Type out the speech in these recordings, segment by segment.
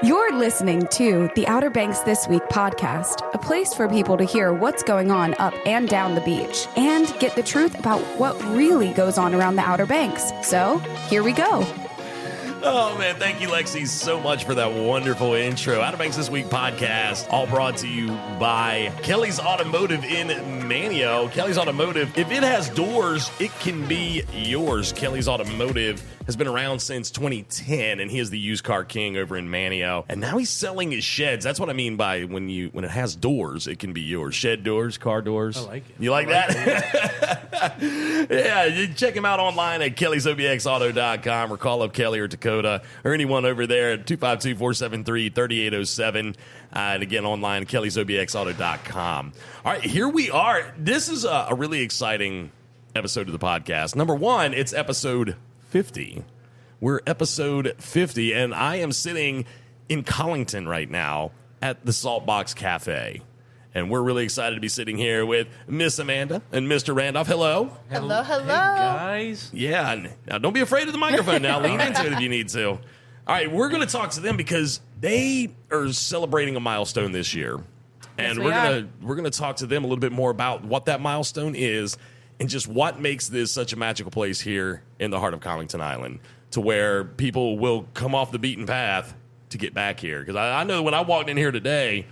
You're listening to the Outer Banks This Week podcast, a place for people to hear what's going on up and down the beach and get the truth about what really goes on around the Outer Banks. So, here we go. Oh, man, thank you, Lexi, so much for that wonderful intro. Outer Banks This Week podcast, all brought to you by Kelly's Automotive in Manio. Kelly's Automotive, if it has doors, it can be yours. Kelly's Automotive has been around since 2010, and he is the used car king over in Manio. And now he's selling his sheds. That's what I mean by when it has doors, it can be yours. Shed doors, car doors. I like it. You like that? Yeah, you check him out online at kellysobxauto.com or call up Kelly or Dakota or anyone over there at 252-473-3807. And again, online, kellysobxauto.com. All right, here we are. This is a really exciting episode of the podcast. Number one, it's episode 50. We're episode 50, and I am sitting in Colington right now at the Saltbox Cafe. And we're really excited to be sitting here with Miss Amanda and Mr. Randolph. Hello. Hello. Hey, guys. Yeah. Now, don't be afraid of the microphone now. Lean into it if you need to. All right, we're going to talk to them because they are celebrating a milestone this year. And Yes, we're going to talk to them a little bit more about what that milestone is and just what makes this such a magical place here in the heart of Colington Island to where people will come off the beaten path to get back here. Because I know when I walked in here today,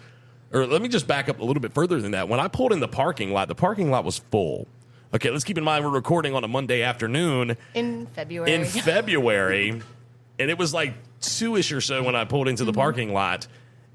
or let me just back up a little bit further than that. When I pulled in the parking lot was full. Okay, let's keep in mind we're recording on a Monday afternoon. In February. And it was like 2-ish or so when I pulled into the parking lot.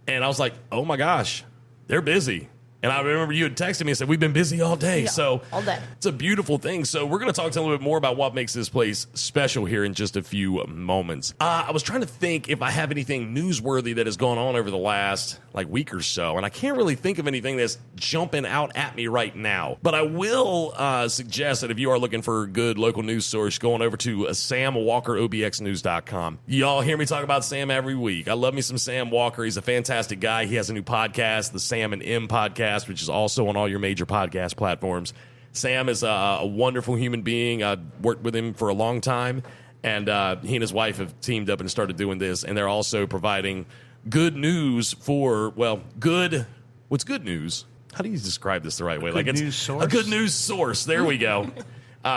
And I was like, oh my gosh, they're busy. And I remember you had texted me and said, we've been busy all day. Yeah, so all day. It's a beautiful thing. So we're going to talk to you a little bit more about what makes this place special here in just a few moments. I was trying to think if I have anything newsworthy that has gone on over the last week or so. And I can't really think of anything that's jumping out at me right now. But I will suggest that if you are looking for a good local news source, go on over to samwalkerobxnews.com. Y'all hear me talk about Sam every week. I love me some Sam Walker. He's a fantastic guy. He has a new podcast, the Sam and M podcast, which is also on all your major podcast platforms. Sam is a wonderful human being. I've worked with him for a long time, and he and his wife have teamed up and started doing this, and they're also providing good news for, what's good news? How do you describe this the right way? News source? A good news source. There we go.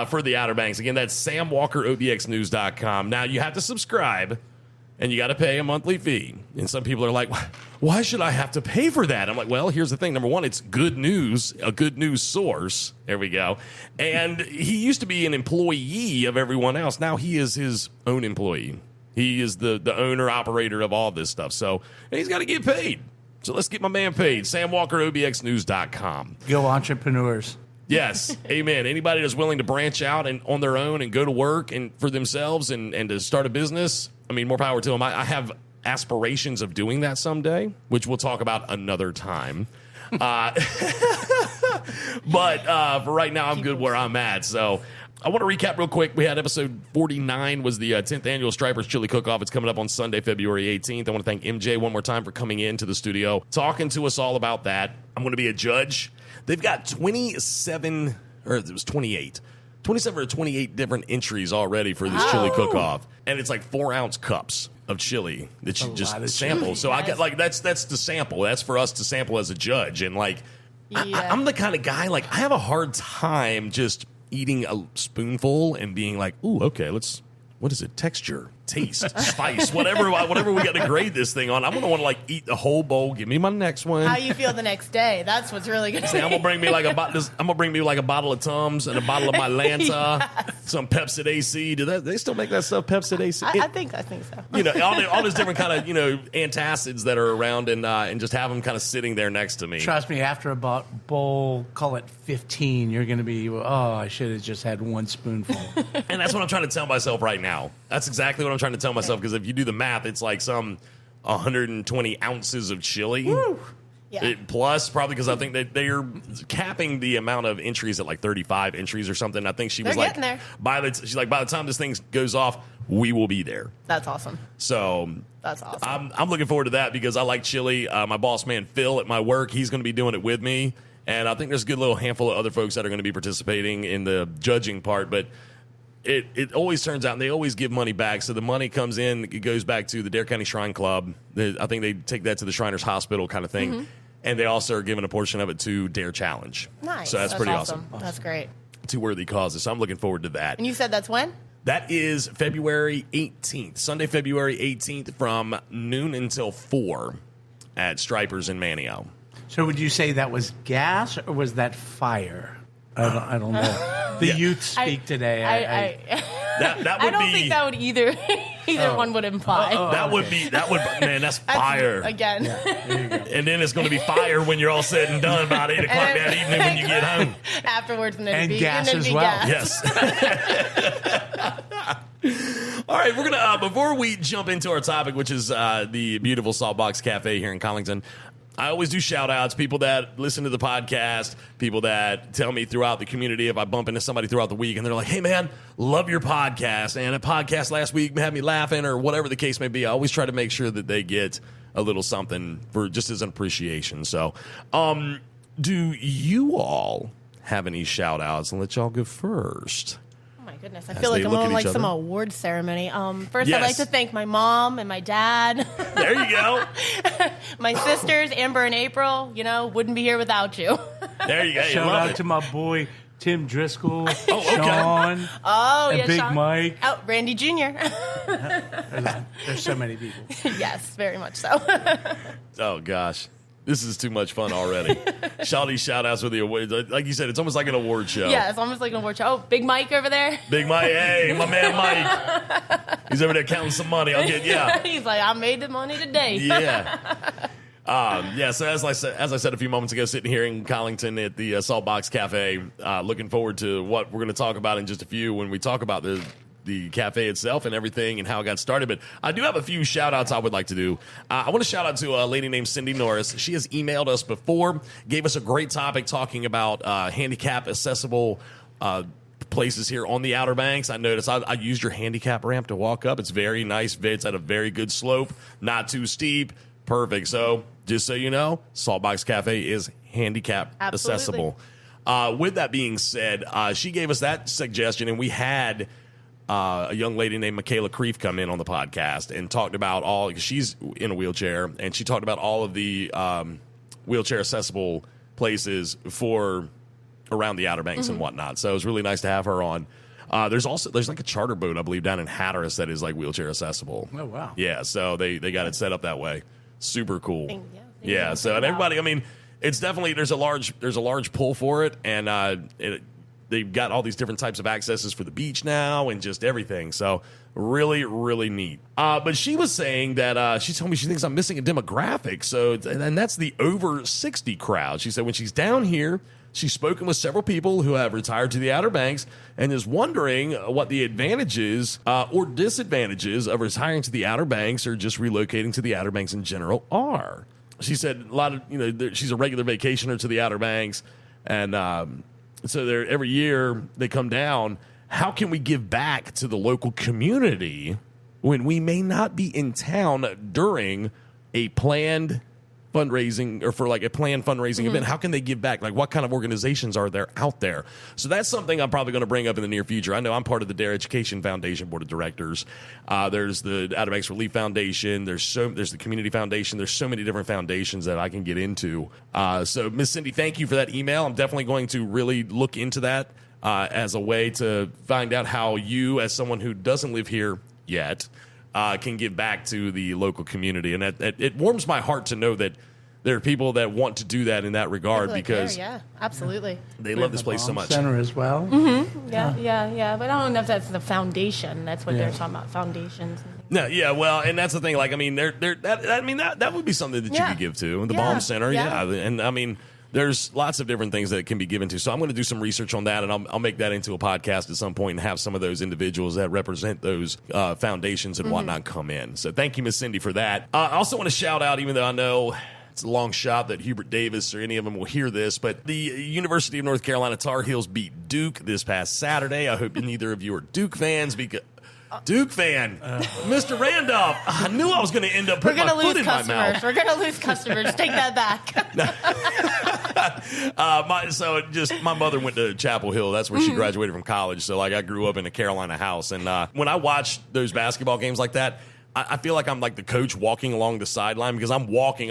For the Outer Banks. Again, that's samwalkerobxnews.com. Now, you have to subscribe, and you got to pay a monthly fee. And some people are like, why should I have to pay for that? I'm like, well, here's the thing. Number one, it's good news, a good news source. There we go. And he used to be an employee of everyone else. Now he is his own employee. He is the owner, operator of all this stuff. So he's got to get paid. So let's get my man paid. SamWalkerOBXNews.com. Go entrepreneurs. Yes, amen. Anybody that's willing to branch out and on their own and go to work and for themselves and to start a business, I mean, more power to them. I have aspirations of doing that someday, which we'll talk about another time. But for right now, I'm good where I'm at. So I want to recap real quick. We had episode 49 was the 10th annual Stripers Chili Cook-Off. It's coming up on Sunday, February 18th. I want to thank MJ one more time for coming into the studio, talking to us all about that. I'm going to be a judge. They've got 27 or 28 or 28 different entries already for this chili cook-off. And it's 4-ounce cups of chili that you just sample. So I get that's the sample. That's for us to sample as a judge. And I'm the kind of guy, I have a hard time just eating a spoonful and being like, ooh, okay, what is it? Texture, taste, spice, whatever we got to grade this thing on. I'm gonna want to eat the whole bowl. Give me my next one. How you feel the next day? That's what's really good. I'm gonna bring me a bottle of Tums and a bottle of my Lanta, some Pepsid AC. Do they still make that stuff? Pepsid AC. I think so. All those different kind of antacids that are around and just have them kind of sitting there next to me. Trust me, after a bowl, call it 15, you're going to be, I should have just had one spoonful. And that's what I'm trying to tell myself right now. That's exactly what I'm trying to tell myself, because if you do the math, it's some 120 ounces of chili. Woo. Yeah. Plus, probably because I think they are capping the amount of entries at 35 entries or something. I think she was getting there. by the time this thing goes off, we will be there. That's awesome. So that's awesome. I'm looking forward to that because I like chili. My boss man Phil at my work, he's going to be doing it with me, and I think there's a good little handful of other folks that are going to be participating in the judging part, but it always turns out, and they always give money back. So the money comes in, it goes back to the Dare County Shrine Club. I think they take that to the Shriners Hospital kind of thing. And they also are giving a portion of it to Dare Challenge. Nice. So that's pretty awesome. That's great. Two worthy causes. So I'm looking forward to that. And you said that's when? That is February 18th, Sunday, February 18th from noon until 4 at Stripers in Manio. So would you say that was gas or was that fire? I don't know. The youth speak today. That would I don't be, think that would either one would imply. that would man, that's fire. Again. Yeah, there you go. And then it's going to be fire when you're all said and done about 8 o'clock that evening when you get home. Afterwards, and then And it'd be, gas and then as it'd be well. gas. Yes. All right, we're gonna before we jump into our topic, which is the beautiful Saltbox Cafe here in Colington. I always do shout outs, people that listen to the podcast, people that tell me throughout the community if I bump into somebody throughout the week and they're like, hey man, love your podcast. And a podcast last week had me laughing or whatever the case may be. I always try to make sure that they get a little something for just as an appreciation. So, do you all have any shout outs? And let y'all go first. Oh my goodness, I feel like I'm on like some award ceremony. First, I'd like to thank my mom and my dad. There you go. My sisters, Amber and April, wouldn't be here without you. There you go. Shout out to my boy Tim Driscoll, okay. Sean, and Big Sean. Mike. Oh, Randy Jr. There's so many people. Yes, very much so. Oh, gosh. This is too much fun already. Shawty shout-outs with the awards. Like you said, it's almost like an award show. Yeah, it's almost like an award show. Oh, Big Mike over there. Big Mike. Hey, my man Mike. He's over there counting some money. I'll get, yeah. He's like, I made the money today. Yeah. So as I said a few moments ago, sitting here in Colington at the Saltbox Cafe, looking forward to what we're going to talk about in just a few when we talk about the cafe itself and everything and how it got started. But I do have a few shout outs I would like to do. I want to shout out to a lady named Cindy Norris. She has emailed us before, gave us a great topic talking about handicap accessible places here on the Outer Banks. I noticed I used your handicap ramp to walk up. It's very nice. It's at a very good slope, not too steep. Perfect. So just so you know, Saltbox Cafe is handicap accessible. With that being said, she gave us that suggestion, and we had a young lady named Michaela Creef come in on the podcast and talked about she's in a wheelchair, and she talked about all of the wheelchair accessible places for around the Outer Banks and whatnot. So it was really nice to have her on. There's like a charter boat, I believe, down in Hatteras that is like wheelchair accessible. Oh, wow. Yeah, so they got it set up that way. Super cool. Yeah. So and everybody, I mean, it's definitely there's a large pull for it, and they've got all these different types of accesses for the beach now and just everything. So really, really neat. But she was saying that she told me she thinks I'm missing a demographic. So, and that's the over 60 crowd. She said when she's down here, she's spoken with several people who have retired to the Outer Banks and is wondering what the advantages or disadvantages of retiring to the Outer Banks or just relocating to the Outer Banks in general are. She said a lot of, she's a regular vacationer to the Outer Banks, and so every year they come down. How can we give back to the local community when we may not be in town during a planned fundraising or for like a planned fundraising event? How can they give back? Like, what kind of organizations are there out there? So that's something I'm probably going to bring up in the near future. I know I'm part of the Dare Education Foundation Board of Directors. There's the Outer Banks Relief Foundation. There's the Community Foundation. There's so many different foundations that I can get into. So Miss Cindy, thank you for that email. I'm definitely going to really look into that as a way to find out how you, as someone who doesn't live here yet, can give back to the local community. And it warms my heart to know that there are people that want to do that in that regard because yeah, absolutely. They love this place so much. Center as well. Yeah. But I don't know if that's the foundation. That's what they're talking about, foundations. No, yeah, well, and that's the thing. Like, I mean, that would be something that you could give to the Balm Center. Yeah, and I mean, there's lots of different things that it can be given to. So I'm going to do some research on that, and I'll make that into a podcast at some point and have some of those individuals that represent those foundations and whatnot come in. So thank you, Miss Cindy, for that. I also want to shout out, even though I know it's a long shot that Hubert Davis or any of them will hear this, but the University of North Carolina Tar Heels beat Duke this past Saturday. I hope neither of you are Duke fans because Duke fan, Mr. Randolph. I knew I was going to end up putting my foot in my mouth. We're going to lose customers. Take that back. My mother went to Chapel Hill. That's where she graduated from college. So like I grew up in a Carolina house, and when I watch those basketball games like that, I feel like I'm like the coach walking along the sideline because I'm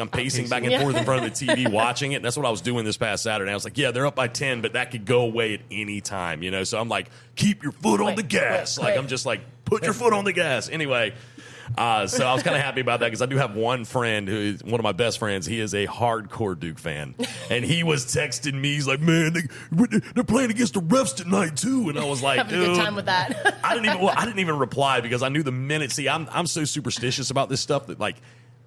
pacing back and forth in front of the TV watching it. And that's what I was doing this past Saturday. I was like, yeah, they're up by 10, but that could go away at any time, you know? So I'm like, keep your foot on the gas. I'm just like, put your foot on the gas. Anyway, so I was kind of happy about that because I do have one friend who is one of my best friends. He is a hardcore Duke fan. And he was texting me. He's like, man, they're playing against the refs tonight, too. And I was like, having a good time with that. I didn't even reply because I knew the minute. See, I'm so superstitious about this stuff that, like,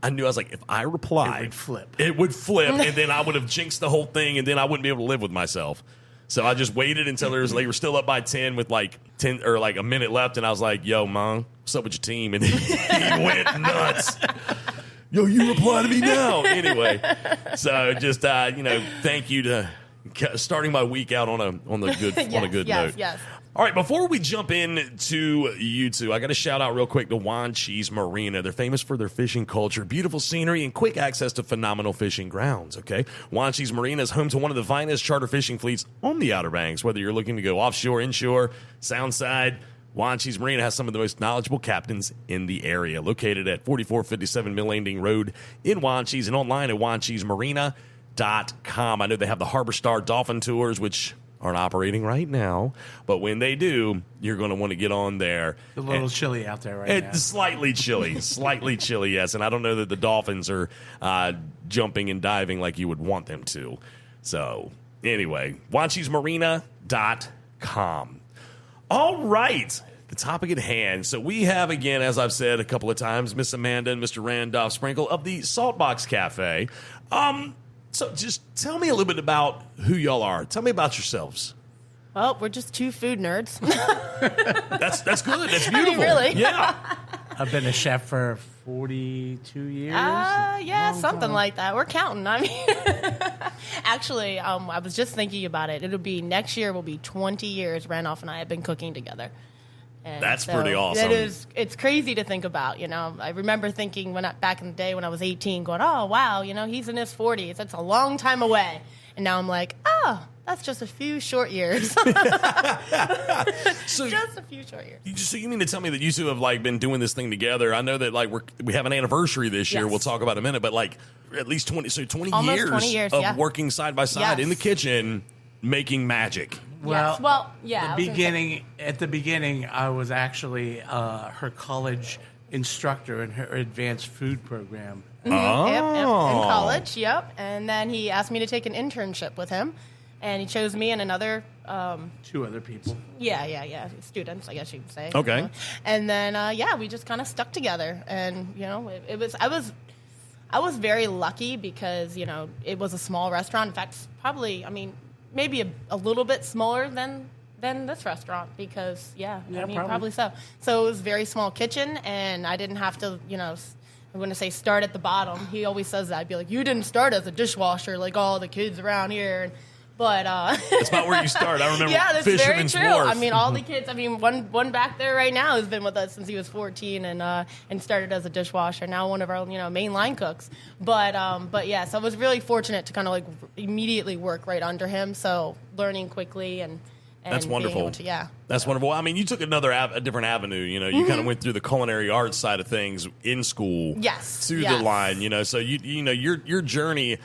I was like, if I replied, it would flip. And then I would have jinxed the whole thing, and then I wouldn't be able to live with myself. So I just waited until they were still up by 10 with like 10 or like a minute left, and I was like, "Yo, Mom, what's up with your team?" And he went nuts. Yo, you reply to me now. Anyway, so just thank you to starting my week out on a good note. Yes. All right, before we jump into you two, I got to shout out real quick to Juan Cheese Marina. They're famous for their fishing culture, beautiful scenery, and quick access to phenomenal fishing grounds, okay? Juan Cheese Marina is home to one of the finest charter fishing fleets on the Outer Banks. Whether you're looking to go offshore, inshore, Soundside, Juan Cheese Marina has some of the most knowledgeable captains in the area. Located at 4457 Mill Landing Road in Juan Cheese and online at juancheesemarina.com. I know they have the Harbor Star Dolphin Tours, which aren't operating right now, but when they do, you're going to want to get on there. It's a little chilly out there right now. Slightly chilly, yes. And I don't know that the dolphins are jumping and diving like you would want them to. So anyway, juancheesemarina.com. All right, the topic at hand. So we have, again, as I've said a couple of times, Miss Amanda and Mr. Randolph Sprinkle of the Saltbox Cafe. So just tell me a little bit about who y'all are. Tell me about yourselves. Well, we're just two food nerds. That's good. That's beautiful. I mean, really. Yeah. I've been a chef for 42 years. Something like that. We're counting. I mean, actually, I was just thinking about it. Next year will be 20 years Randolph and I have been cooking together. And that's pretty awesome. It's crazy to think about, you know. I remember thinking back in the day when I was 18, going, oh, wow, you know, he's in his 40s. That's a long time away. And now I'm like, oh, that's just a few short years. Just a few short years. So you mean to tell me that you two have like been doing this thing together? I know that like we have an anniversary this year. Yes. We'll talk about in a minute, but like at least 20 years of working side by side in the kitchen making magic. Well, at the beginning, I was actually her college instructor in her advanced food program. Mm-hmm. Oh. Yep, in college, yep. And then he asked me to take an internship with him, and he chose me and another... two other people. Yeah. Students, I guess you could say. Okay. You know? And then, we just kind of stuck together. And, you know, I was very lucky because, you know, it was a small restaurant. In fact, probably, I mean... maybe a little bit smaller than this restaurant because, probably so. So it was a very small kitchen, and I didn't have to, you know, I wouldn't say start at the bottom. He always says that. I'd be like, you didn't start as a dishwasher like all the kids around here. But that's not where you start. I remember that's Fisherman's very true. Wharf. I mean, all the kids. I mean, one back there right now has been with us since he was 14 and started as a dishwasher. Now one of our main line cooks. But yeah, so I was really fortunate to kind of like immediately work right under him. So learning quickly and that's wonderful. That's so. Wonderful. I mean, you took a different avenue. You know, you kind of went through the culinary arts side of things in school. Yes. To the line. You know, so you know your journey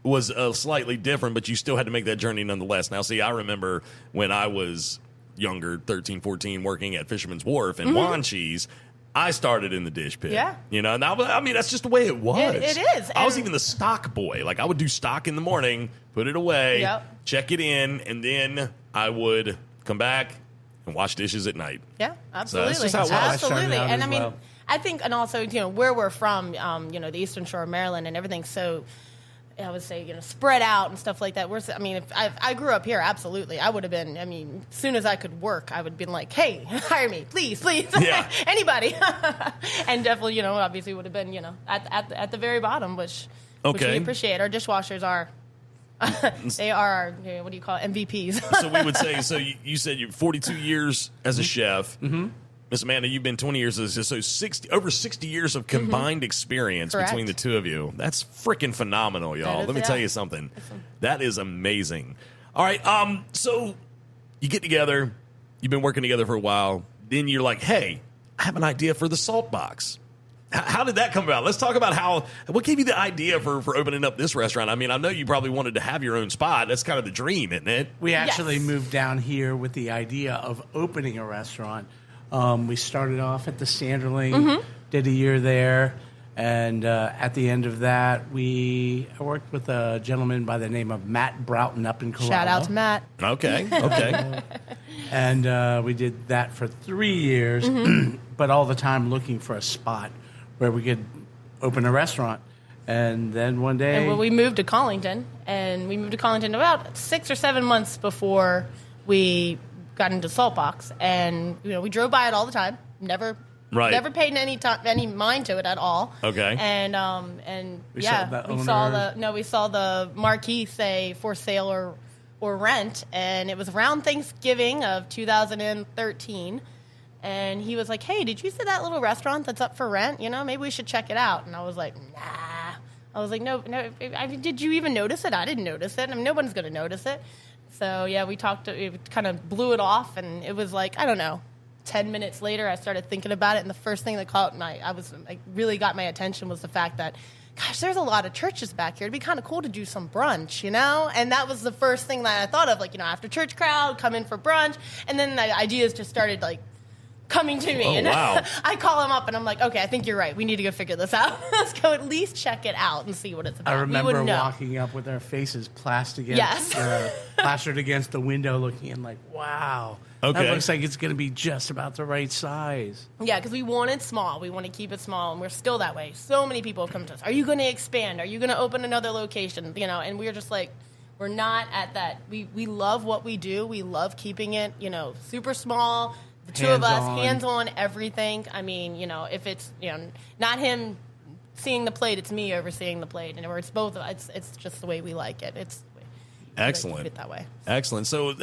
was slightly different, but you still had to make that journey nonetheless. Now, see, I remember when I was younger, 13, 14, working at Fisherman's Wharf in Juan Cheese, I started in the dish pit. Yeah. You know, and I mean, that's just the way it was. It is. I was even the stock boy. Like, I would do stock in the morning, put it away, check it in, and then I would come back and wash dishes at night. Yeah, absolutely. So that's just how it was. Absolutely. And I mean, I think, and also, you know, where we're from, the Eastern Shore of Maryland and everything, so... I would say, spread out and stuff like that. If I grew up here, absolutely. I would have been, as soon as I could work, I would have been like, hey, hire me, please. Yeah. Anybody. And definitely, obviously would have been, at the very bottom, which we appreciate. Our dishwashers are, they are our, what do you call it, MVPs. So we would say, you said you're 42 years as a chef. Mm-hmm. Miss Amanda, you've been 20 years, so over 60 years of combined experience Correct. between the two of you. That's freaking phenomenal, y'all. Let me tell you something. That is amazing. All right, so you get together, you've been working together for a while, then you're like, hey, I have an idea for the Saltbox. How did that come about? Let's talk about what gave you the idea for opening up this restaurant? I mean, I know you probably wanted to have your own spot. That's kind of the dream, isn't it? We actually moved down here with the idea of opening a restaurant. We started off at the Sanderling, did a year there, and at the end of that, I worked with a gentleman by the name of Matt Broughton up in Colorado. Shout out to Matt. Okay. And we did that for 3 years, but all the time looking for a spot where we could open a restaurant. And then one day... And we moved to Colington, about 6 or 7 months before we got into Saltbox. And, we drove by it all the time, never paid any mind to it at all. Okay. And we saw the marquee say for sale or rent, and it was around Thanksgiving of 2013. And he was like, hey, did you see that little restaurant that's up for rent? Maybe we should check it out. And I was like, nah. I was like, no. Did you even notice it? I didn't notice it. I mean, nobody's going to notice it. So, yeah, we kind of blew it off. And it was like, I don't know, 10 minutes later, I started thinking about it. And the first thing that really got my attention was the fact that, gosh, there's a lot of churches back here. It'd be kind of cool to do some brunch, And that was the first thing that I thought of, after church crowd, come in for brunch. And then the ideas just started, coming to me. Wow. I call him up and I'm like, okay, I think you're right. We need to go figure this out. Let's go at least check it out and see what it's about. I remember walking up with our faces plastered against the window looking in like, wow. Okay. That looks like it's going to be just about the right size. Yeah, because we want it small. We want to keep it small, and we're still that way. So many people have come to us. Are you going to expand? Are you going to open another location? And we're just like, we're not at that. We love what we do. We love keeping it, super small. The two of us, hands-on everything. I mean, if it's, not him seeing the plate, it's me overseeing the plate. And it's both of us. It's just the way we like it. It's excellent. Keep it that way. Excellent. So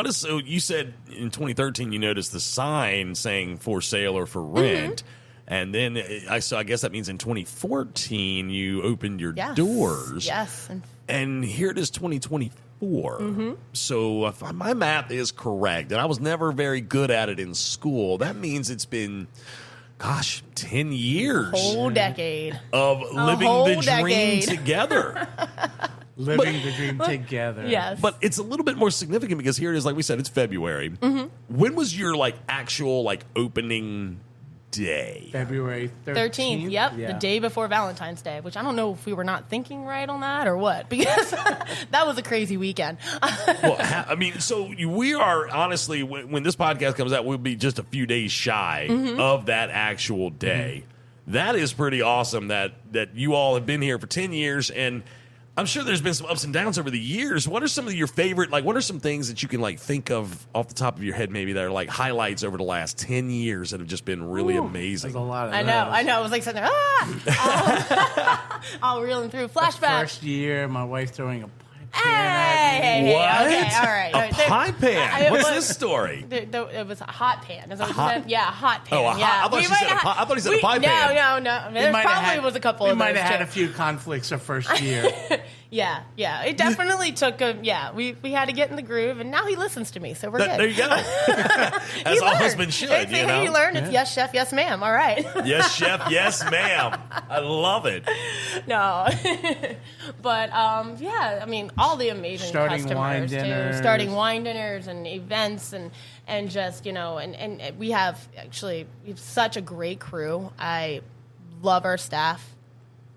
so you said in 2013 you noticed the sign saying for sale or for rent. And then I guess that means in 2014 you opened your doors. Yes. And here it is 2024. So if my math is correct, and I was never very good at it in school, that means it's been, 10 years. Whole decade. Of living the dream together. Living the dream together. Yes. But it's a little bit more significant because here it is, like we said, it's February. When was your actual opening day? February 13th. Yep, the day before Valentine's Day, which I don't know if we were not thinking right on that or what, because that was a crazy weekend. Well, so we are honestly, when this podcast comes out, we'll be just a few days shy of that actual day. That is pretty awesome that you all have been here for 10 years, and I'm sure there's been some ups and downs over the years. What are some of your favorite, what are some things that you can think of off the top of your head maybe that are highlights over the last 10 years that have just been really amazing? There's a lot of I know. I was sitting there, all reeling through flashbacks. The first year, my wife throwing a pipe pan Hey, what? Okay, all right. A pie pan? What's this story? It was a hot pan. Is that what you said? Yeah, a hot pan. Oh, I thought you said a pie pan. No. There probably was a couple of those. We might have had a few conflicts the first year. Yeah. It definitely took we had to get in the groove, and now he listens to me, so we're good. There you go. As all husbands should, He learned. It's yes, chef, yes, ma'am. All right. Yes, chef, yes, ma'am. I love it. No. But, all the amazing customers, too. Starting wine dinners and events and just, and we have such a great crew. I love our staff.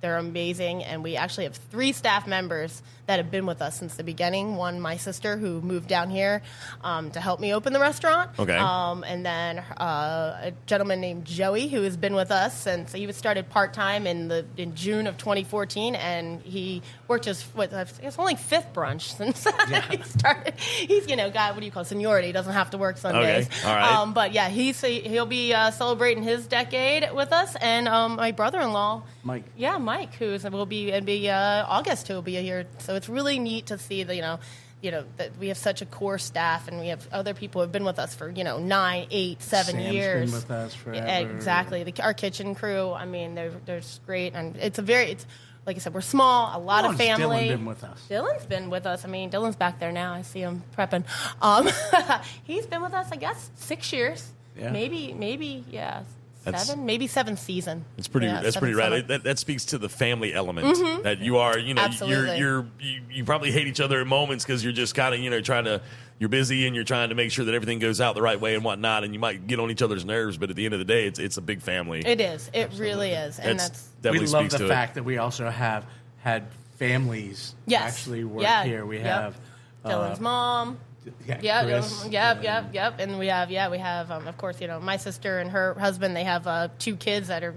They're amazing, and we actually have 3 staff members that have been with us since the beginning. One, my sister, who moved down here to help me open the restaurant. Okay. And then a gentleman named Joey, who has been with us since he started part-time in June of 2014, and he worked it's only 5th brunch since he started. He's, guy, what do you call it, seniority. He doesn't have to work Sundays. Okay. All right. But, yeah, he'll be celebrating his decade with us, and my brother-in-law, Mike. Yeah, Mike, who will be August, who will be here. So it's really neat to see the that we have such a core staff, and we have other people who have been with us for 9, 8, 7 Sam's years. been with us forever. Exactly. Our kitchen crew. I mean, they're great, and it's like I said, we're small, a lot of family. Dylan been with us? Dylan's been with us. I mean, Dylan's back there now. I see him prepping. He's been with us, I guess, 6 years. Yeah. Maybe, 7, maybe 7th season. It's pretty. Yeah, that's pretty rad. That speaks to the family element that you are. Absolutely. You probably hate each other at moments because you're just kind of trying to. You're busy and you're trying to make sure that everything goes out the right way and whatnot, and you might get on each other's nerves. But at the end of the day, it's a big family. It is. It really is, and definitely we love speaks the to fact that we also have had families actually work here. We have Dylan's mom. Chris, Yep. And we have of course, my sister and her husband, they have 2 kids that are,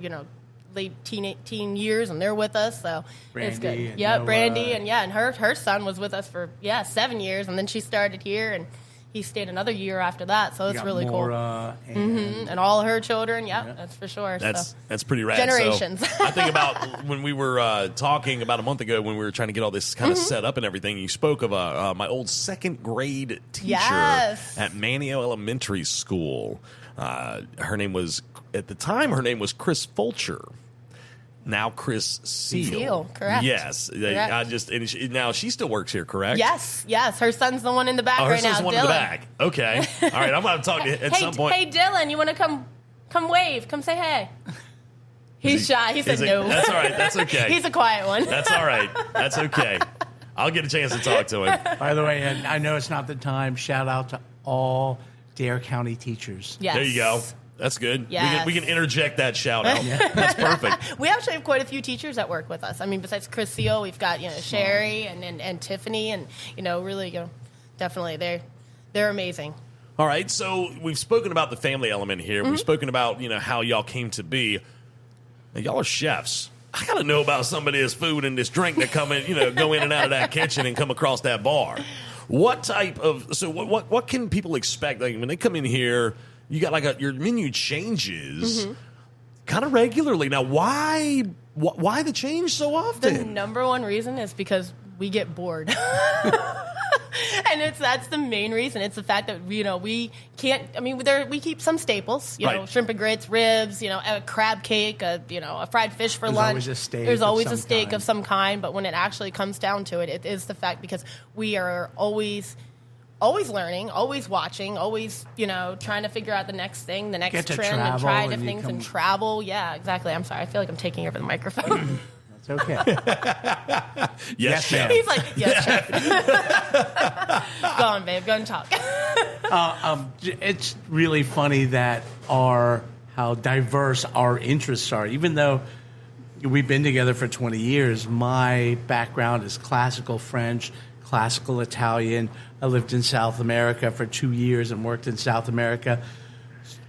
late teen years, and they're with us, so Brandy it's good. and Yeah, Noah. Brandy, and her son was with us for 7 years, and then she started here, and he stayed another year after that, so it's really Maura cool. And all her children, that's for sure. That's pretty rad. Generations. So, I think about when we were talking about a month ago when we were trying to get all this kind of set up and everything. You spoke of my old 2nd grade teacher at Manio Elementary School. Her name was Chris Fulcher. Now Chris Seal. Correct. Yes. Correct. Now she still works here, correct? Yes. Her son's the one in the back her right now. son's the one in the back. Okay. All right. I'm going to talk at some point. Hey, Dylan, you want to come wave? Come say hey. He's shy. He said no. That's all right. That's okay. He's a quiet one. That's all right. That's okay. I'll get a chance to talk to him. By the way, and I know it's not the time, shout out to all Dare County teachers. Yes. There you go. That's good. Yes. We can interject that shout out. That's perfect. We actually have quite a few teachers that work with us. I mean, besides Chris Seal, we've got Sherry and Tiffany, and really definitely they're amazing. All right, so we've spoken about the family element here. We've spoken about how y'all came to be. Now, y'all are chefs. I gotta know about some of this food and this drink that come in, go in and out of that kitchen and come across that bar. What type of what can people expect? Like when they come in here, you got your menu changes kind of regularly. Now, why the change so often? The number one reason is because we get bored. And that's the main reason. It's the fact that we can't. I mean, we keep some staples. Shrimp and grits, ribs. A crab cake. A fried fish for lunch. There's always a steak of some kind. But when it actually comes down to it, it is the fact because we are always learning, always watching, always trying to figure out the next thing, the next trend, and try different things and travel. Yeah, exactly. I'm sorry. I feel like I'm taking over the microphone. It's okay. Yes, chef. He's like, yes, chef. Go on, babe. Go and talk. It's really funny that how diverse our interests are. Even though we've been together for 20 years, my background is classical French, classical Italian. I lived in South America for 2 years and worked in South America.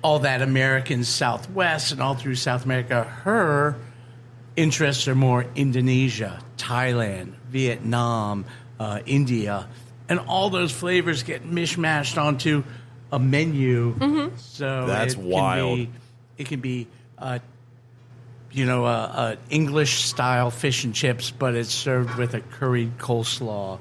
All that American Southwest and all through South America. Her interests are more Indonesia, Thailand, Vietnam, India, and all those flavors get mishmashed onto a menu. So that's wild. It can be English style fish and chips, but it's served with a curried coleslaw.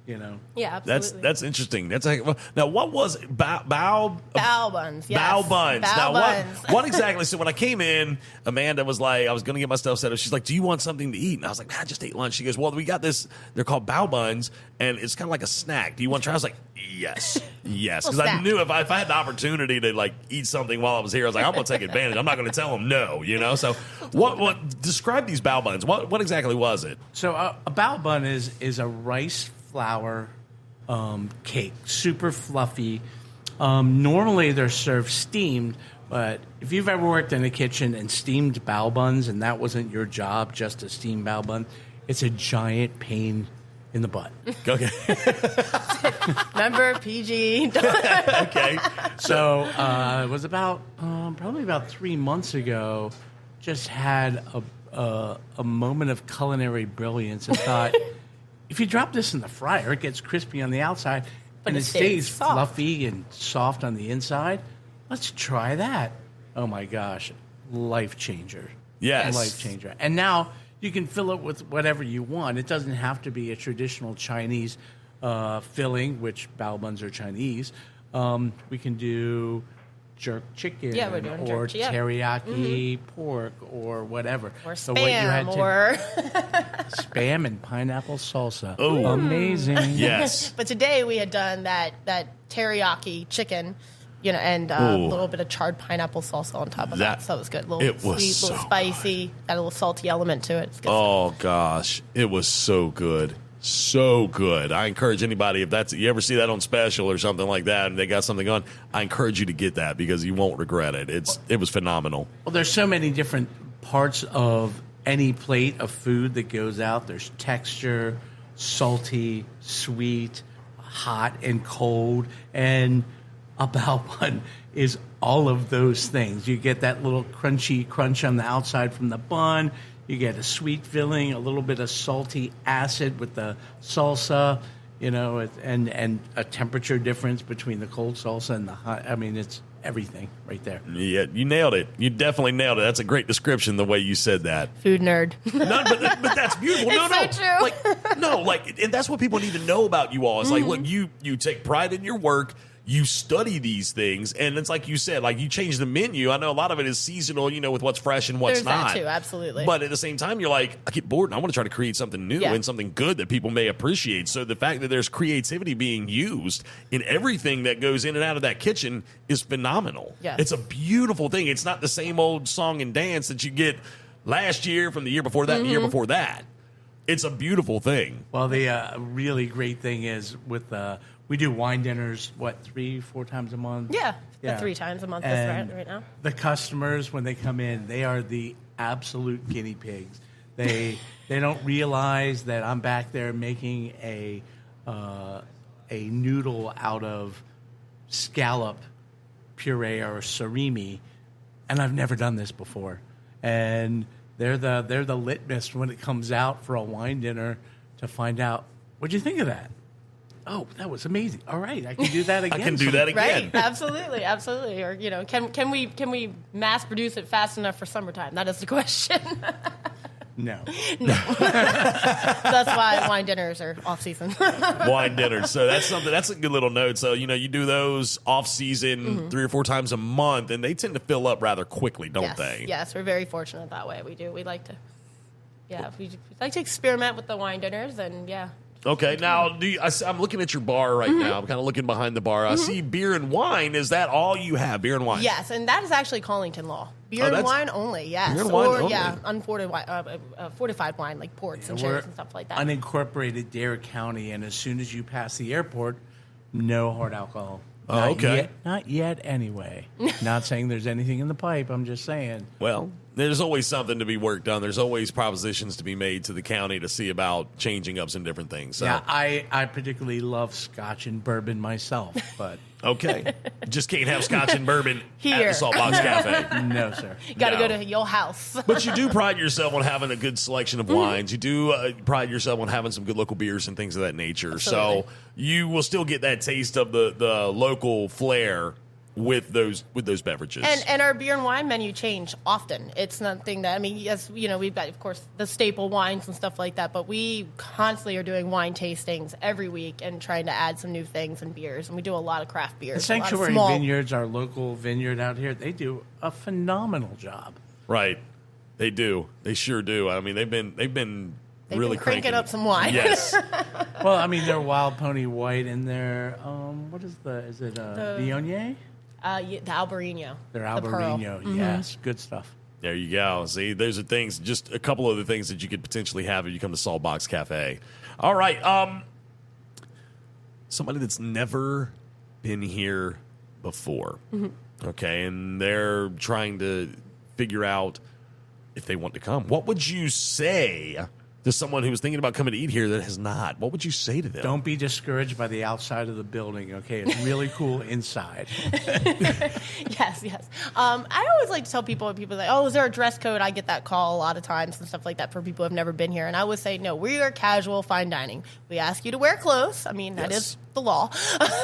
Yeah, absolutely. That's interesting. That's now what was bao buns? Yes. Bao buns. Bao now buns. what exactly? So when I came in, Amanda was like, I was going to get my stuff set up. She's like, "Do you want something to eat?" And I was like, "I just ate lunch." She goes, "Well, we got this. They're called bao buns, and it's kind of like a snack. Do you want to try?" I was like, "Yes, because I knew if I had the opportunity to eat something while I was here, I was like, I'm going to take advantage. I'm not going to tell them no, So what? Describe these bao buns. What exactly was it? So a bao bun is a rice flour cake, super fluffy. Normally they're served steamed, but if you've ever worked in a kitchen and steamed bao buns and that wasn't your job, just to steam bao bun, it's a giant pain in the butt. Okay. Remember PG. Okay. So it was probably about 3 months ago. Just had a moment of culinary brilliance and thought, if you drop this in the fryer, it gets crispy on the outside, and it stays fluffy and soft on the inside. Let's try that. Oh my gosh, life changer! Yes, life changer. And now you can fill it with whatever you want. It doesn't have to be a traditional Chinese filling, which bao buns are Chinese. We can do jerk chicken, Yeah, we're doing or jerk, yeah. teriyaki pork, or whatever. Or So what you had spam, to- or... spam and pineapple salsa. Oh. Amazing! Yes. But today we had done that teriyaki chicken, and a little bit of charred pineapple salsa on top of that. So it was good. A little It was sweet, so little spicy, got a little salty element to it. It's good. Oh gosh, it was so good. So good. I encourage anybody, if you ever see that on special or something like that and they got something on, I encourage you to get that because you won't regret it. It was phenomenal. Well, there's so many different parts of any plate of food that goes out. There's texture, salty, sweet, hot and cold, and a bao bun is all of those things. You get that little crunchy crunch on the outside from the bun. You get a sweet filling, a little bit of salty acid with the salsa, and a temperature difference between the cold salsa and the hot. I mean, it's everything right there. Yeah, you nailed it. You definitely nailed it. That's a great description, the way you said that. Food nerd. No, but that's beautiful. It's so true. And that's what people need to know about you all. It's like, look, you take pride in your work. You study these things, and it's like you said, like you change the menu. I know a lot of it is seasonal, with what's fresh and what's There's not. that too, absolutely. But at the same time, you're like, I get bored, and I want to try to create something new and something good that people may appreciate. So the fact that there's creativity being used in everything that goes in and out of that kitchen is phenomenal. Yes. It's a beautiful thing. It's not the same old song and dance that you get last year, from the year before that, and the year before that. It's a beautiful thing. Well, the really great thing is we do wine dinners, 3-4 times a month? Yeah, 3 times a month right now. The customers, when they come in, they are the absolute guinea pigs. They don't realize that I'm back there making a noodle out of scallop puree or surimi, and I've never done this before. And they're the litmus when it comes out for a wine dinner to find out, what'd you think of that? Oh, that was amazing. All right, I can do that again. I can do that again. Right? Absolutely. Or can we mass produce it fast enough for summertime? That is the question. No. That's why wine dinners are off season. Wine dinners. So that's a good little note. So, you do those off season 3 or 4 times a month, and they tend to fill up rather quickly, don't they? Yes, we're very fortunate that way. We do. We like to experiment with the wine dinners, and Okay, now I'm looking at your bar right now. I'm kind of looking behind the bar. I see beer and wine. Is that all you have, beer and wine? Yes, and that is actually Colington law. Beer and wine only, yes. Beer and wine only. Fortified wine, like ports and sherries and stuff like that. Unincorporated Dare County, and as soon as you pass the airport, no hard alcohol. Oh, okay. Not yet, anyway. Not saying there's anything in the pipe. I'm just saying. Well, there's always something to be worked on. There's always propositions to be made to the county to see about changing up some different things. So. Yeah, I particularly love Scotch and bourbon myself, but okay, just can't have Scotch and bourbon Here. at the Saltbox Cafe. no, sir. Got to No. go to your house. But you do pride yourself on having a good selection of wines. You do pride yourself on having some good local beers and things of that nature. Absolutely. So you will still get that taste of the local flair with those beverages. And our beer and wine menu change often. It's nothing that, yes, we've got, of course, the staple wines and stuff like that, but we constantly are doing wine tastings every week and trying to add some new things and beers. And we do a lot of craft beers. The Sanctuary small... Vineyards, our local vineyard out here, they do a phenomenal job. Right. They do. They sure do. They've been really cranking up some wine. Yes. Well, their Wild Pony White and their, what is it Viognier? The Albarino. Their The Pearl. Albarino, yes. Good stuff. There you go. See, those are things, just a couple of the things that you could potentially have if you come to Saltbox Cafe. All right. Somebody that's never been here before. Okay. And they're trying to figure out if they want to come. What would you say to someone who was thinking about coming to eat here that has not? What would you say to them? Don't be discouraged by the outside of the building, okay? It's really cool inside. Yes. I always like to tell people, when people are like, oh, is there a dress code? I get that call a lot of times and stuff like that for people who have never been here. And I would say, no, we are casual fine dining. We ask you to wear clothes. That is the law.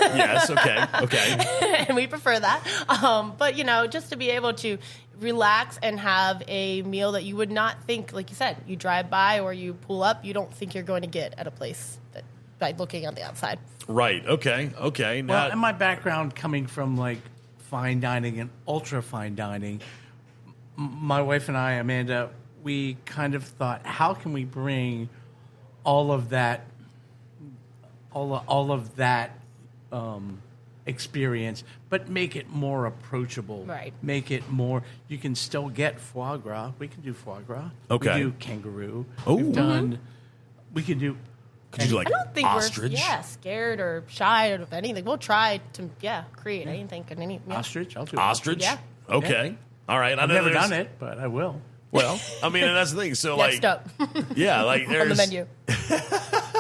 Yes, okay. And we prefer that. But, just to be able to relax and have a meal that you would not think, like you said, you drive by or you pull up, you don't think you're going to get at a place that by looking on the outside. Right. Okay. Okay. Now, Well, and my background coming from like fine dining and ultra fine dining, my wife and I, Amanda, we kind of thought, how can we bring all of that, experience, but make it more approachable. Right. Make it more. You can still get foie gras. We can do foie gras. Okay. We do kangaroo. Oh. We've done. We can do. could you do like I don't think ostrich? we're scared or shy of anything. We'll try to create anything. Ostrich. I'll do Ostrich? Yeah. Okay. All right. I I've know never there's- done it, but I will. Well, I mean, and that's the thing. So, Next like, up yeah, like there's on the menu.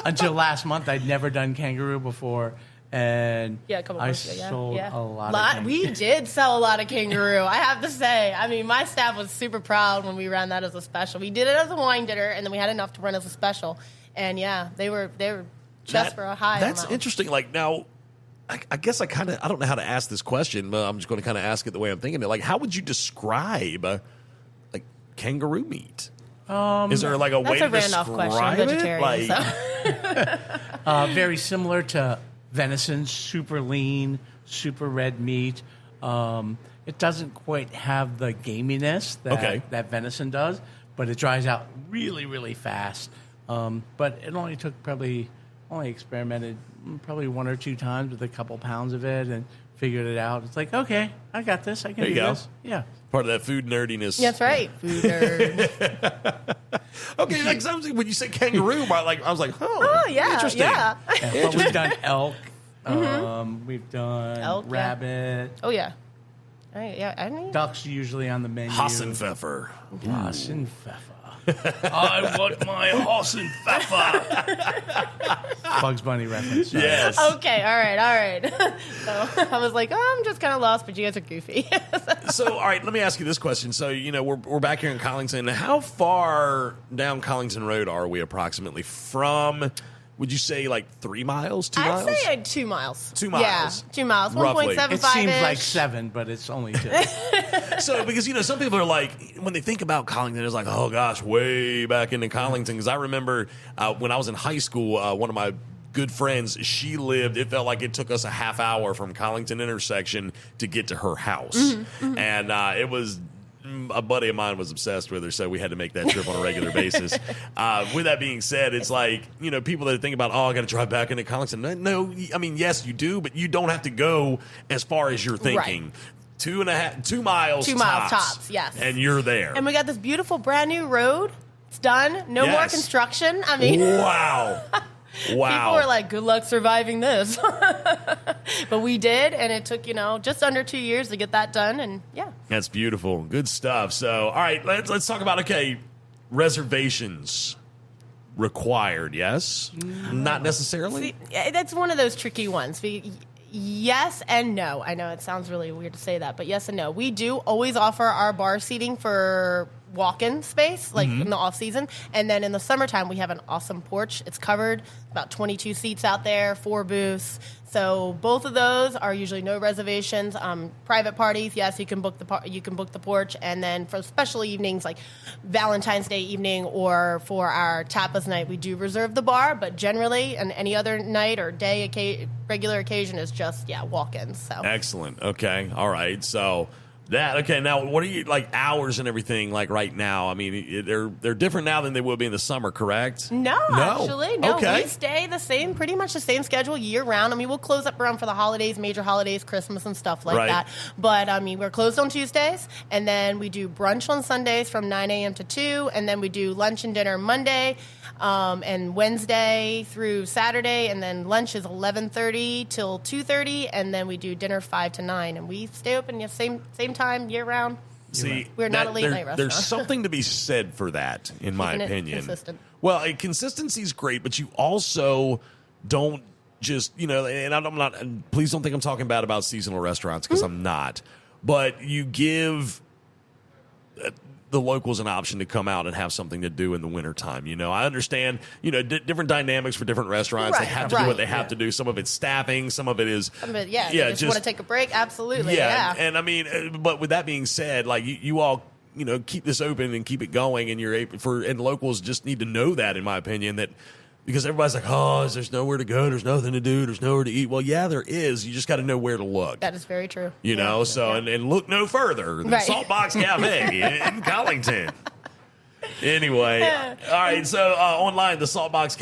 Until last month, I'd never done kangaroo before, and Yeah, a couple I months ago. sold Yeah. a lot of kangaroo. We did sell a lot of kangaroo, I have to say. I mean, my staff was super proud when we ran that as a special. We did it as a wine dinner, and then we had enough to run as a special. And yeah, they were just for a high That's amount. interesting. Like now, I guess I don't know how to ask this question, but I'm just going to kind of ask it the way I'm thinking it. Like, how would you describe like kangaroo meat? Is there like a way That's a to Randolph describe question. I'm vegetarian, it? Like, Very similar to venison, super lean, super red meat. It doesn't quite have the gaminess that venison does, but it dries out really, really fast. But it only took experimented probably 1 or 2 times with a couple pounds of it and figured it out. It's like, okay, I got this. I can There you do go. this. Yeah. part of that food nerdiness. That's right. Food nerd. Okay, like something when you say kangaroo, I was like, Oh, yeah. interesting. Yeah. But we've done elk. We've done Elk, yeah. rabbit. Oh, yeah. I mean, Ducks usually on the menu. Hassenpfeffer. Hassenpfeffer. I want my Hassenpfeffer. Bugs Bunny reference. Sorry. Yes. okay. All right. So I was like, I'm just kind of lost, but you guys are goofy. So, all right, let me ask you this question. So, we're back here in Colington. How far down Colington Road are we approximately from? Would you say like 3 miles, 2 miles? I'd say 2 miles. 2 miles. Yeah, 2 miles. Roughly. 1.75. It seems like 7, but it's only 2. So, because, some people are like, when they think about Colington, it's like, oh, gosh, way back into Colington. Because I remember when I was in high school, one of my good friends, it felt like it took us a half hour from Colington intersection to get to her house. And it was... A buddy of mine was obsessed with her, so we had to make that trip on a regular basis. With that being said, it's like, people that think about, I got to drive back into Colington. No, I mean, yes, you do, but you don't have to go as far as you're thinking. Right. 2 miles 2 miles tops, yes. And you're there. And we got this beautiful brand new road. It's done. No more construction. I mean, wow. People were like, good luck surviving this. But we did, and it took, just under 2 years to get that done, and yeah. That's beautiful. Good stuff. So, all right, let's talk about, reservations required, yes? Not necessarily? See, that's one of those tricky ones. Yes and no. I know it sounds really weird to say that, but yes and no. We do always offer our bar seating for walk-in space, like in the off-season. And then in the summertime, we have an awesome porch. It's covered, about 22 seats out there, 4 booths. So both of those are usually no reservations. Private parties, yes, you can book the porch. And then for special evenings like Valentine's Day evening or for our tapas night, we do reserve the bar. But generally, and any other night or day, regular occasion is just walk-ins. So Excellent. Okay. All right. So now what are you hours and everything like right now? I mean, they're different now than they would be in the summer, correct? No, actually, no. Okay. We stay the same, pretty much the same schedule year round. I mean, we'll close up around for the holidays, major holidays, Christmas and stuff like that. But I mean, we're closed on Tuesdays, and then we do brunch on Sundays from 9 a.m. to 2, and then we do lunch and dinner Monday, and Wednesday through Saturday, and then lunch is 11:30 till 2:30, and then we do dinner 5 to 9, and we stay open same time year round. See, we're not a late night restaurant. There's something to be said for that, in my Keeping it opinion. consistent. Well, consistency is great, but you also don't just and I'm not. And please don't think I'm talking bad about seasonal restaurants because I'm not. But you give the locals an option to come out and have something to do in the wintertime. I understand, different dynamics for different restaurants. They have to do what they have to do. Some of it's staffing. Some of it is, they just want to take a break. Absolutely. Yeah. And I mean, but with that being said, like you all, keep this open and keep it going, and and locals just need to know that, in my opinion, that Because everybody's like, oh, there's nowhere to go, there's nothing to do, there's nowhere to eat. Well, yeah, there is. You just got to know where to look. That is very true. You know, so and look no further than Saltbox Cafe in Colington. Anyway, all right, so online, the Saltbox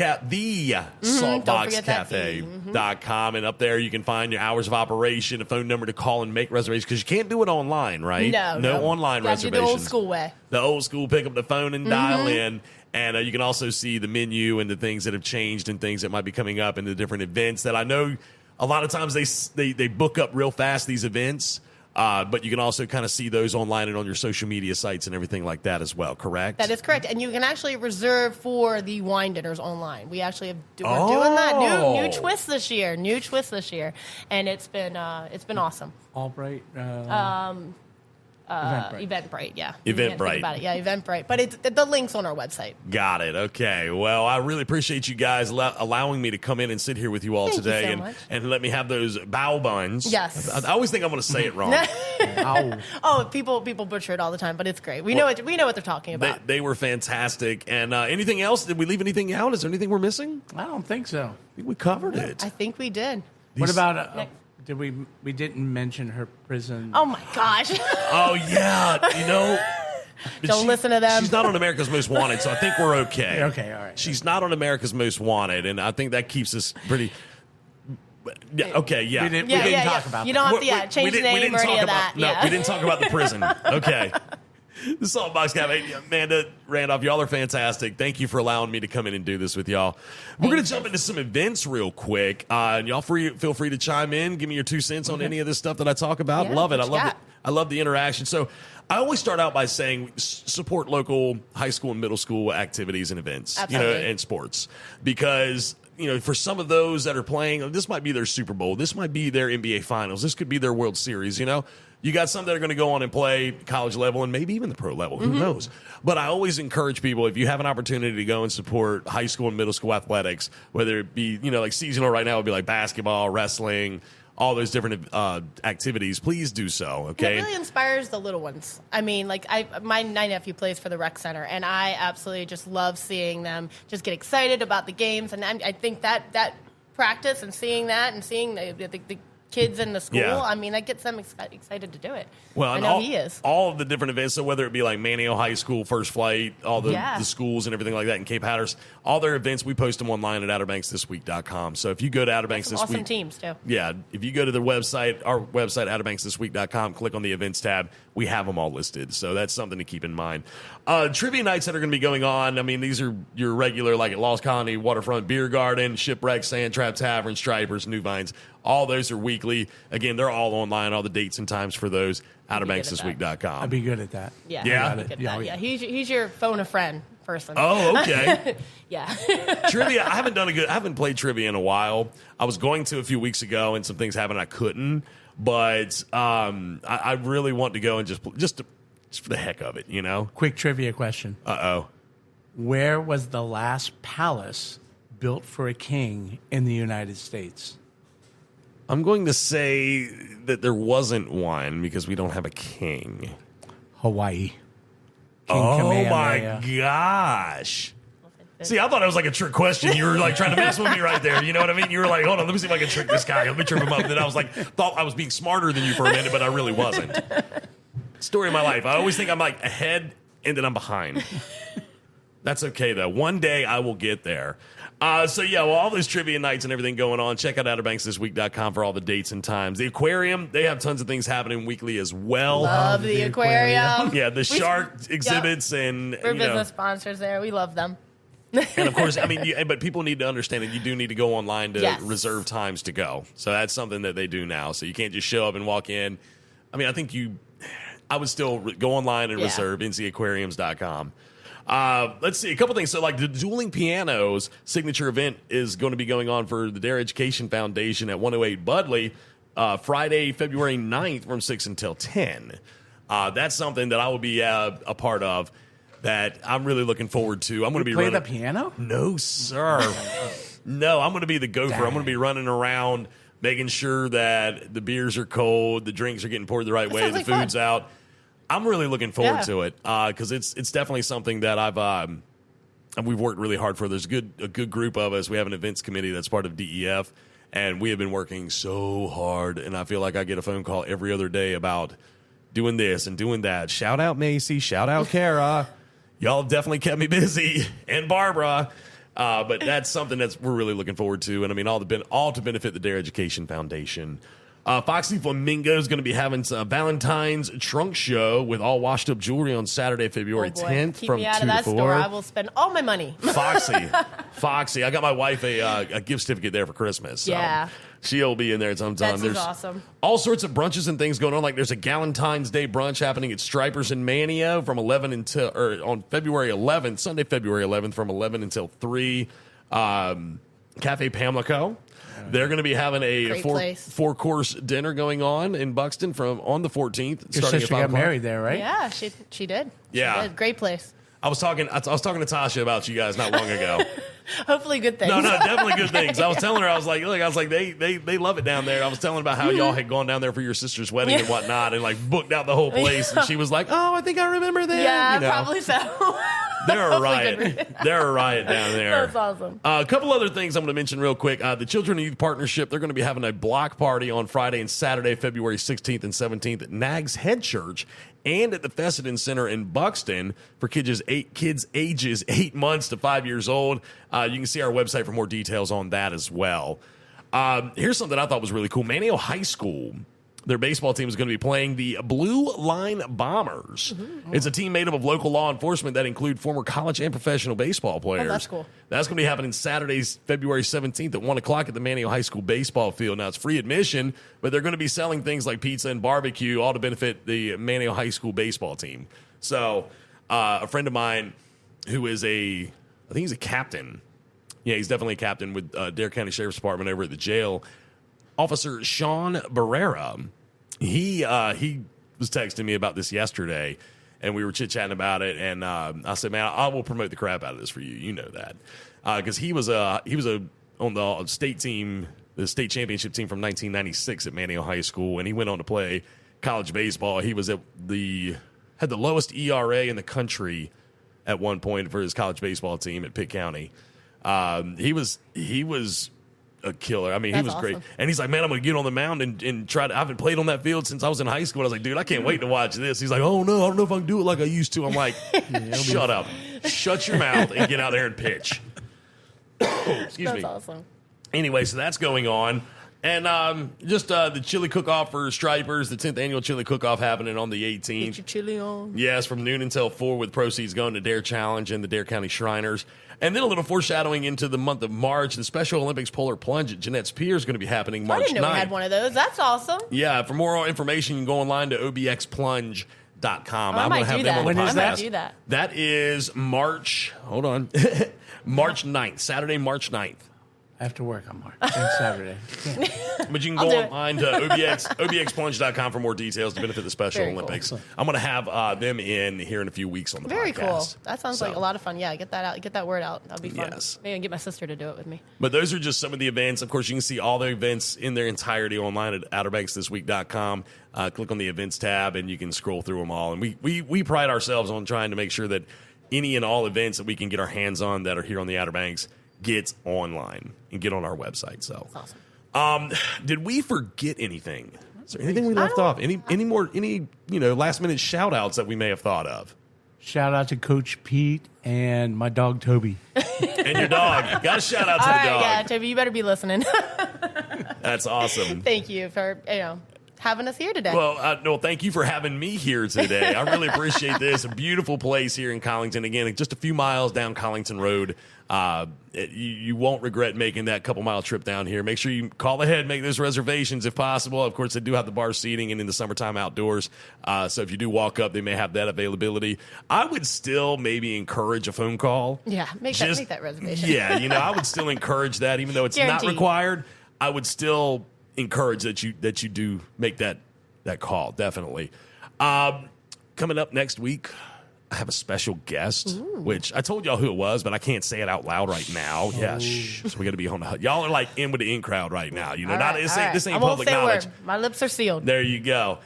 Saltboxcafe.com, and up there you can find your hours of operation, a phone number to call and make reservations, because you can't do it online, right? No online reservations. The old school way. The old school, pick up the phone and dial in. And you can also see the menu and the things that have changed and things that might be coming up and the different events that I know a lot of times they book up real fast, these events. But you can also kind of see those online and on your social media sites and everything like that as well, correct? That is correct. And you can actually reserve for the wine dinners online. We actually we're doing that. New twist this year. And it's been awesome. Albright? Eventbrite, yeah. Eventbrite. About it. Yeah, Eventbrite. But the link's on our website. Got it. Okay. Well, I really appreciate you guys allowing me to come in and sit here with you all today and let me have those bao buns. Yes. I always think I'm going to say it wrong. People butcher it all the time, but it's great. We know what they're talking about. They were fantastic. And anything else? Did we leave anything out? Is there anything we're missing? I don't think so. I think we covered it. I think we did. What about... we didn't mention her prison. Oh my gosh. Oh yeah, you know. Don't listen to them. She's not on America's Most Wanted, so I think we're okay. Okay, all right. She's not on America's Most Wanted, and I think that keeps us pretty. Yeah, okay, yeah. We didn't talk about that. You don't have to change the name or any of that. No, we didn't talk about the prison. Okay. The Saltbox Cafe. Amanda, Randolph, y'all are fantastic. Thank you for allowing me to come in and do this with y'all. We're going to jump into some events real quick. And y'all feel free to chime in. Give me your 2 cents on any of this stuff that I talk about. Yeah, love it. I love the interaction. So I always start out by saying support local high school and middle school activities and events, Absolutely. And sports. Because for some of those that are playing, this might be their Super Bowl. This might be their NBA Finals. This could be their World Series, You got some that are going to go on and play college level and maybe even the pro level. Who knows? But I always encourage people, if you have an opportunity to go and support high school and middle school athletics, whether it be, like seasonal right now would be like basketball, wrestling, all those different activities, please do so, okay? It really inspires the little ones. I mean, my nephew plays for the rec center, and I absolutely just love seeing them just get excited about the games. And I think that practice and seeing that and seeing the kids in the school, I mean, that gets them excited to do it. Well, I know he is. All of the different events, so whether it be like Manio High School, First Flight, all the schools and everything like that in Cape Hatteras, all their events, we post them online at OuterBanksThisWeek.com. So if you go to Outer Banks This Week. Awesome teams, too. Yeah. If you go to our website, OuterBanksThisWeek.com, click on the events tab, we have them all listed. So that's something to keep in mind. Trivia nights that are going to be going on, I mean, these are your regular, like at Lost Colony, Waterfront Beer Garden, Shipwreck, Sand Trap Tavern, Stripers, New Vines. All those are weekly. Again, they're all online, all the dates and times for those, OuterBanksThisWeek.com. I'd be good at that. Yeah. Yeah. He's your phone a friend person. Oh, okay. Yeah. Trivia, I haven't played trivia in a while. I was going to a few weeks ago, and some things happened I couldn't. But I really want to go and just for the heck of it, Quick trivia question. Uh-oh. Where was the last palace built for a king in the United States? I'm going to say that there wasn't one because we don't have a king. Hawaii. King Oh, my gosh. See, I thought it was like a trick question. You were like trying to mess with me right there. You know what I mean? You were like, hold on, let me see if I can trick this guy. Let me trip him up. And then I was like, thought I was being smarter than you for a minute, but I really wasn't. Story of my life. I always think I'm like ahead and then I'm behind. That's okay, though. One day I will get there. All those trivia nights and everything going on, check out OuterBanksThisWeek.com for all the dates and times. The aquarium, they have tons of things happening weekly as well. Love the aquarium. Yeah, the shark exhibits and we're business sponsors there. We love them. And of course, I mean, but people need to understand that you do need to go online to reserve times to go. So that's something that they do now. So you can't just show up and walk in. I mean, I would still go online and reserve ncAquariums.com. Let's see, a couple things. So, like the Dueling Pianos signature event is going to be going on for the Dare Education Foundation at 108 Budley Friday, February 9th from 6 until 10. That's something that I will be a part of that I'm really looking forward to. I'm going to be play the piano? No, sir. No, I'm going to be the gopher. I'm going to be running around making sure that the beers are cold, the drinks are getting poured the right way, the food's out. I'm really looking forward to it because it's definitely something that I've we've worked really hard for. There's a good group of us. We have an events committee that's part of DEF, and we have been working so hard. And I feel like I get a phone call every other day about doing this and doing that. Shout out Macy. Shout out Kara. Y'all have definitely kept me busy, and Barbara. But that's something we're really looking forward to. And I mean, all to benefit the Dare Education Foundation. Foxy Flamingo is going to be having a Valentine's trunk show with all washed up jewelry on Saturday, February 10th Keep from me out 2 of that to 4. store. I will spend all my money. Foxy. I got my wife a gift certificate there for Christmas. So Yeah. she'll be in there sometime. That's awesome. All sorts of brunches and things going on. Like there's a Galentine's Day brunch happening at Stripers in Manio from 11 until, or on February 11th, Sunday, February 11th from 11 until 3. Cafe Pamlico. They're going to be having a four-course dinner going on in Buxton on the 14th. Your sister got married there, right? Yeah, she did. Yeah. She did. Great place. I was talking to Tasha about you guys not long ago. Hopefully good things. No, definitely good things. I was telling her, I was like, they love it down there. I was telling about how y'all had gone down there for your sister's wedding and whatnot, and like booked out the whole place. And she was like, "Oh, I think I remember that." Yeah, probably so. They're a riot. They're a riot down there. That's awesome. A couple other things I'm going to mention real quick. The Children and Youth Partnership, they're going to be having a block party on Friday and Saturday, February 16th and 17th at Nags Head Church and at the Fessenden Center in Buxton for kids ages 8 months to 5 years old. You can see our website for more details on that as well. Here's something I thought was really cool. Manio High School, their baseball team is going to be playing the Blue Line Bombers. Mm-hmm. It's a team made up of local law enforcement that include former college and professional baseball players. Oh, that's cool. That's going to be happening Saturdays, February 17th at 1 o'clock at the Manio High School baseball field. Now, it's free admission, but they're going to be selling things like pizza and barbecue, all to benefit the Manio High School baseball team. So, a friend of mine who is I think he's a captain. Yeah, he's definitely a captain with Dare County Sheriff's Department over at the jail. Officer Sean Barrera, he was texting me about this yesterday, and we were chit-chatting about it, and I said, man, I will promote the crap out of this for you. You know that. Because he was on the state team, the state championship team from 1996 at Manio High School, and he went on to play college baseball. He was had the lowest ERA in the country at one point for his college baseball team at Pitt County. He was a killer. I mean, he was awesome. Great. And he's like, man, I'm going to get on the mound and try to. I haven't played on that field since I was in high school. I was like, dude, I can't wait to watch this. He's like, oh, no, I don't know if I can do it like I used to. I'm like, shut up. Shut your mouth and get out there and pitch. Excuse me. That's awesome. Anyway, so that's going on. And just the chili cook-off for Stripers, the 10th annual chili cook-off happening on the 18th. Get your chili on. Yes, from noon until 4 with proceeds going to Dare Challenge and the Dare County Shriners. And then a little foreshadowing into the month of March, the Special Olympics Polar Plunge at Jeanette's Pier is going to be happening March 9th. I didn't know we had one of those. That's awesome. Yeah, for more information, you can go online to obxplunge.com. I might do that. When is that? I might do that. That is March 9th, Saturday, March 9th. I have to work on March and Saturday. But you can go online to obxplunge.com for more details to benefit the Special Olympics. Cool. I'm going to have them in here in a few weeks on the podcast. Very cool. That sounds like a lot of fun. Yeah, get that out. Get that word out. That'll be fun. Yes. Maybe I can get my sister to do it with me. But those are just some of the events. Of course, you can see all the events in their entirety online at outerbanksthisweek.com. Click on the events tab, and you can scroll through them all. And we pride ourselves on trying to make sure that any and all events that we can get our hands on that are here on the Outer Banks get online and get on our website. So, that's awesome. Did we forget anything? Is there anything we left off? Any last minute shout outs that we may have thought of? Shout out to Coach Pete and my dog Toby. And your dog. Got a shout out to the dog. Yeah, Toby, you better be listening. That's awesome. Thank you for having us here today. Well, thank you for having me here today. I really appreciate this. A beautiful place here in Colington. Again, just a few miles down Colington Road. You won't regret making that couple-mile trip down here. Make sure you call ahead, make those reservations if possible. Of course, they do have the bar seating and in the summertime outdoors. So if you do walk up, they may have that availability. I would still maybe encourage a phone call. Yeah, make that reservation. Yeah, I would still encourage that, even though it's not required. I would still encourage that you do make that call, definitely. Coming up next week, I have a special guest, which I told y'all who it was, but I can't say it out loud right now. Yeah, shh. So we got to be on the y'all are like in with the in crowd right now. This ain't public knowledge. My lips are sealed. There you go.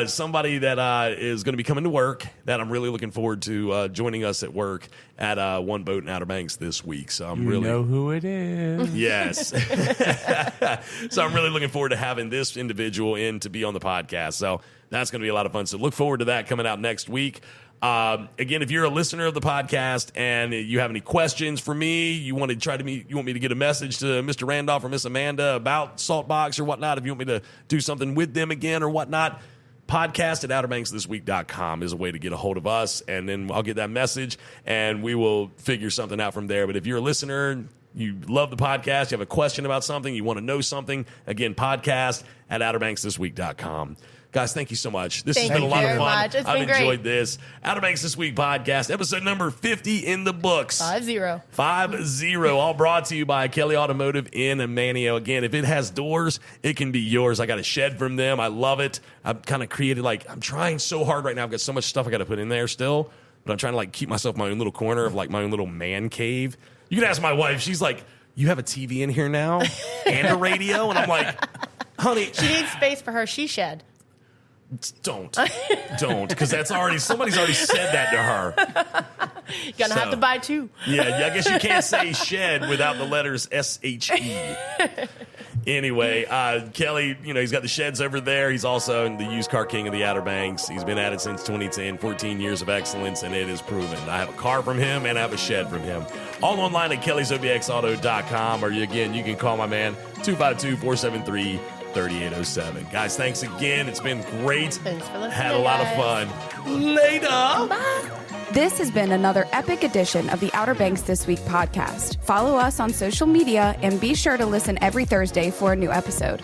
somebody that is going to be coming to work that I'm really looking forward to joining us at work at One Boat in Outer Banks this week. So I'm really know who it is. Yes. So I'm really looking forward to having this individual in to be on the podcast. So that's going to be a lot of fun. So look forward to that coming out next week. Again, if you're a listener of the podcast and you have any questions for me, you want me to get a message to Mr. Randolph or Miss Amanda about Saltbox or whatnot, if you want me to do something with them again or whatnot, podcast at outerbanksthisweek.com is a way to get a hold of us, and then I'll get that message and we will figure something out from there. But if you're a listener, you love the podcast, you have a question about something, you want to know something, again, podcast at outerbanksthisweek.com. Guys, thank you so much. This has been a lot of fun. I've enjoyed this. Outer Banks This Week podcast, episode number 50 in the books. 50. All brought to you by Kelly Automotive in Emmanuel. Again, if it has doors, it can be yours. I got a shed from them. I love it. I've kind of created, I'm trying so hard right now. I've got so much stuff I got to put in there still, but I'm trying to keep myself in my own little corner of my own little man cave. You can ask my wife. She's like, you have a TV in here now and a radio? And I'm like, honey. She needs space for her she shed. Don't, because somebody's already said that to her. You're gonna have to buy two. Yeah, I guess you can't say shed without the letters SHE. Anyway, Kelly, he's got the sheds over there. He's also the used car king of the Outer Banks. He's been at it since 2010, 14 years of excellence, and it is proven. I have a car from him, and I have a shed from him. All online at kellysobxauto.com, or again, you can call my man, 252-473-3807. Guys, thanks again. It's been great. Thanks for listening. Had a lot of fun. Later. Bye. This has been another epic edition of the Outer Banks This Week podcast. Follow us on social media and be sure to listen every Thursday for a new episode.